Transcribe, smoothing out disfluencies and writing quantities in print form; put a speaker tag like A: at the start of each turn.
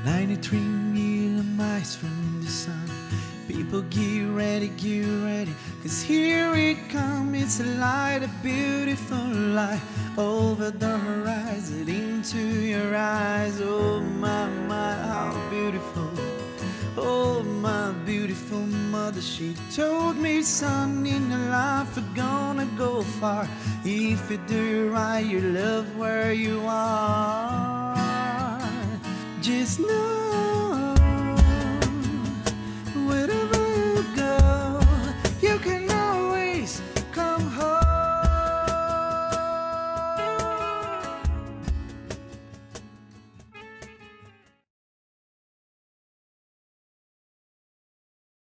A: 93 million miles from the sun. People get ready, cause here it comes. It's a light, a beautiful light, over the horizon, into your eyes. Oh my, how beautiful. Oh my beautiful mother, she told me, son, in the life we're gonna go far. If you do right, you love where you are. Just know